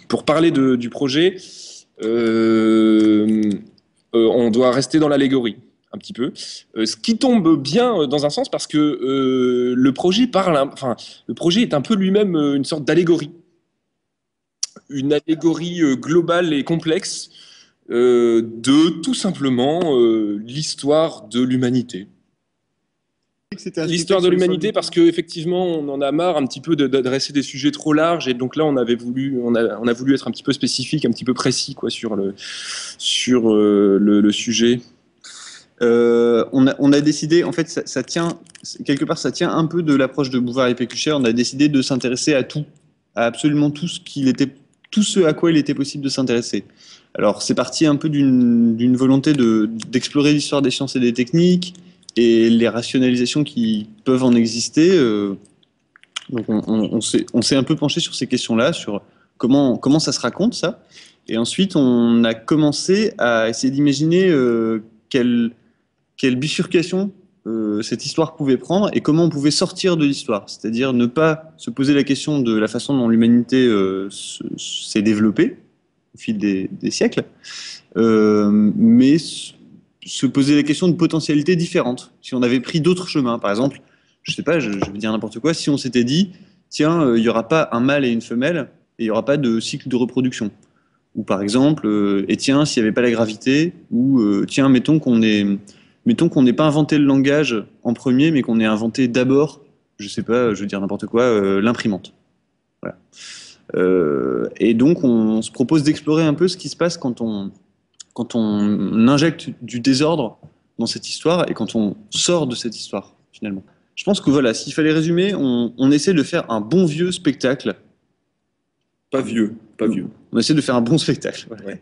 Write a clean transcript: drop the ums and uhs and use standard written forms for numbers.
Pour parler du projet, on doit rester dans l'allégorie un petit peu, ce qui tombe bien dans un sens parce que le projet le projet est un peu lui-même une sorte d'allégorie, une allégorie globale et complexe de tout simplement l'histoire de l'humanité. C'était un L'histoire spectacle de sur l'histoire l'humanité du... parce qu'effectivement, on en a marre un petit peu d'adresser des sujets trop larges et donc là, on a voulu être un petit peu spécifique, un petit peu précis quoi, sur le sujet. On a décidé, en fait, ça tient, quelque part, ça tient un peu de l'approche de Bouvard et Pécuchet. On a décidé de s'intéresser à tout, à absolument tout tout ce à quoi il était possible de s'intéresser. Alors, c'est parti un peu d'une volonté d'explorer l'histoire des sciences et des techniques et les rationalisations qui peuvent en exister. Donc, on s'est un peu penché sur ces questions-là, sur comment ça se raconte, ça. Et ensuite, on a commencé à essayer d'imaginer quelle bifurcation cette histoire pouvait prendre et comment on pouvait sortir de l'histoire. C'est-à-dire ne pas se poser la question de la façon dont l'humanité s'est développée au fil des siècles, mais se poser la question de potentialités différentes. Si on avait pris d'autres chemins, par exemple, je sais pas, je vais dire n'importe quoi, si on s'était dit, tiens, il n'y aura pas un mâle et une femelle, et il n'y aura pas de cycle de reproduction. Ou par exemple, et tiens, s'il n'y avait pas la gravité, ou tiens, mettons qu'on n'ait pas inventé le langage en premier, mais qu'on ait inventé d'abord, je sais pas, je veux dire n'importe quoi, l'imprimante. Voilà. Et donc, on se propose d'explorer un peu ce qui se passe quand on injecte du désordre dans cette histoire et quand on sort de cette histoire, finalement. Je pense que voilà, s'il fallait résumer, on essaie de faire un bon vieux spectacle. Pas vieux, pas vieux. On essaie de faire un bon spectacle. Voilà. Ouais.